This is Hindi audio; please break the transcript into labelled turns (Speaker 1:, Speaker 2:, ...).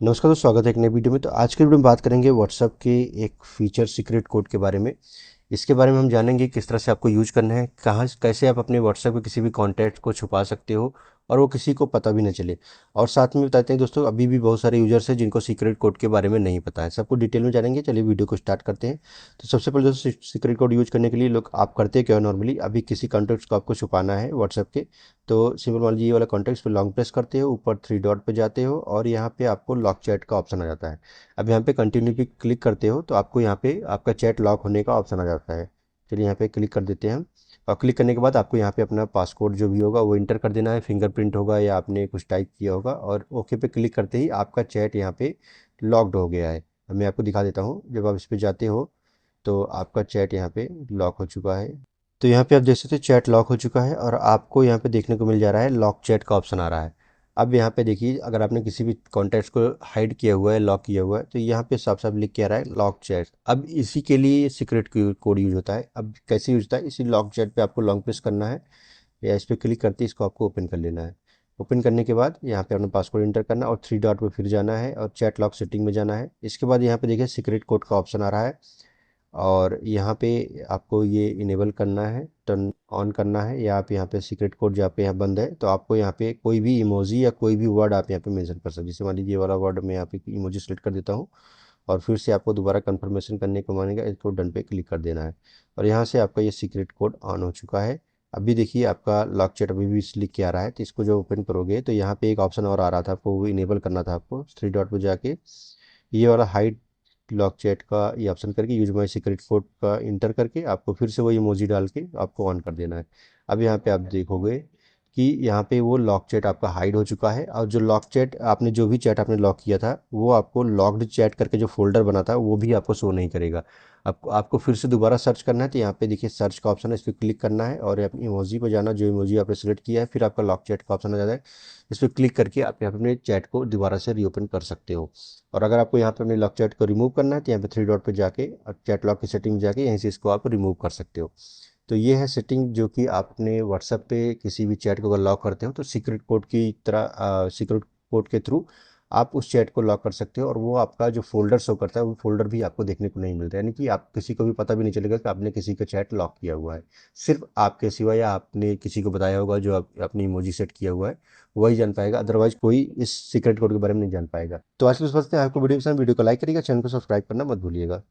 Speaker 1: नमस्कार दोस्तों, स्वागत है एक नई वीडियो में। तो आज के वीडियो में बात करेंगे व्हाट्सएप के एक फीचर सीक्रेट कोड के बारे में। इसके बारे में हम जानेंगे किस तरह से आपको यूज करना है, कहाँ कैसे आप अपने व्हाट्सएप के किसी भी कॉन्टैक्ट को छुपा सकते हो और वो किसी को पता भी न चले। और साथ में बताते हैं दोस्तों, अभी भी बहुत सारे यूजर्स हैं जिनको सीक्रेट कोड के बारे में नहीं पता है। सबको डिटेल में जानेंगे। चलिए वीडियो को स्टार्ट करते हैं। तो सबसे पहले दोस्तों, सीक्रेट कोड यूज करने के लिए लोग आप करते क्या नॉर्मली, अभी किसी कॉन्टैक्ट को आपको छुपाना है व्हाट्सएप के, तो सिंपल मान लीजिए ये वाला कॉन्टैक्ट पे लॉन्ग प्रेस करते हो, ऊपर थ्री डॉट पे जाते हो और यहाँ पे आपको लॉक चैट का ऑप्शन आ जाता है। अब यहाँ पे कंटिन्यू पे क्लिक करते हो तो आपको यहाँ पे आपका चैट लॉक होने का ऑप्शन आ जाता है। चलिए यहाँ पे क्लिक कर देते हैं हम। और क्लिक करने के बाद आपको यहाँ पे अपना पासकोड जो भी होगा वो इंटर कर देना है, फिंगरप्रिंट होगा या आपने कुछ टाइप किया होगा, और ओके पे क्लिक करते ही आपका चैट यहाँ पे लॉक्ड हो गया है। अब मैं आपको दिखा देता हूँ। जब आप इस पे जाते हो तो आपका चैट यहाँ पे लॉक हो चुका है। तो यहाँ पे आप देख सकते हो चैट लॉक हो चुका है और आपको यहाँ पे देखने को मिल जा रहा है लॉक चैट का ऑप्शन आ रहा है। अब यहाँ पे देखिए, अगर आपने किसी भी कॉन्टैक्ट्स को हाइड किया हुआ है, लॉक किया हुआ है, तो यहाँ पे साफ साफ लिख के आ रहा है लॉक चैट। अब इसी के लिए सीक्रेट कोड यूज होता है। अब कैसे यूज होता है, इसी लॉक चैट पे आपको लॉन्ग प्रेस करना है या इस पर क्लिक करते ही इसको आपको ओपन कर लेना है। ओपन करने के बाद यहाँ पे अपना पासवर्ड इंटर करना और थ्री डॉट पे फिर जाना है और चैट लॉक सेटिंग में जाना है। इसके बाद यहाँ पे देखिए सीक्रेट कोड का ऑप्शन आ रहा है और यहाँ पे आपको ये इनेबल करना है, टर्न ऑन करना है, या आप यहाँ पे सीक्रेट कोड जहाँ पे यहाँ बंद है तो आपको यहाँ पे कोई भी इमोजी या कोई भी वर्ड आप यहाँ पे मेंशन कर सकते हैं। जैसे मान लीजिए ये वाला वर्ड मैं यहाँ पे इमोजी सेलेक्ट कर देता हूँ और फिर से आपको दोबारा कंफर्मेशन करने को मांगेगा, इसको डन पे क्लिक कर देना है और यहाँ से आपका ये सीक्रेट कोड ऑन हो चुका है। अभी देखिए आपका लॉक चैट अभी भी लिख के आ रहा है, तो इसको जो ओपन करोगे तो यहाँ पे एक ऑप्शन और आ रहा था, आपको वो इनेबल करना था। आपको थ्री डॉट पे जाके ये वाला हाइड लॉक चैट का ये ऑप्शन करके यूज माई सीक्रेट कोड का इंटर करके आपको फिर से वही इमोजी डाल के आपको ऑन कर देना है। अब यहाँ पे आप देखोगे कि यहाँ पे वो लॉक चैट आपका हाइड हो चुका है और जो लॉक चैट आपने जो भी चैट आपने लॉक किया था वो आपको लॉक्ड चैट करके जो फोल्डर बना था वो भी आपको शो नहीं करेगा। आपको फिर से दोबारा सर्च करना है, तो यहाँ पे देखिए सर्च का ऑप्शन है, इस पर क्लिक करना है और अपनी इमोजी पर जाना, जो इमोजी आपने सेलेक्ट किया है, फिर आपका लॉक चैट का ऑप्शन आ जाता है। इस पर क्लिक करके आप यहाँ पे अपने चैट को दोबारा से रीओपन कर सकते हो। और अगर आपको यहाँ पे अपने लॉक चैट को रिमूव करना है तो यहाँ पे थ्री डॉट पे जाके और चैट लॉक की सेटिंग में जाके यहीं से इसको आप रिमूव कर सकते हो। तो ये है सेटिंग जो कि आपने व्हाट्सएप पे किसी भी चैट को अगर लॉक करते हो तो सीक्रेट कोड की तरह, सीक्रेट कोड के थ्रू आप उस चैट को लॉक कर सकते हो और वो आपका जो फोल्डर शो करता है वो फोल्डर भी आपको देखने को नहीं मिलता है। यानी कि आप किसी को भी पता भी नहीं चलेगा कि आपने किसी का चैट लॉक किया हुआ है। सिर्फ आपके सिवा या आपने किसी को बताया होगा जो अपनी इमोजी सेट किया हुआ है वही जान पाएगा, अदरवाइज कोई इस सीक्रेट कोड के बारे में नहीं जान पाएगा। तो आज के लिए बस बस आपको वीडियो पसंद, वीडियो को लाइक करिएगा, चैनल को सब्सक्राइब करना मत भूलिएगा।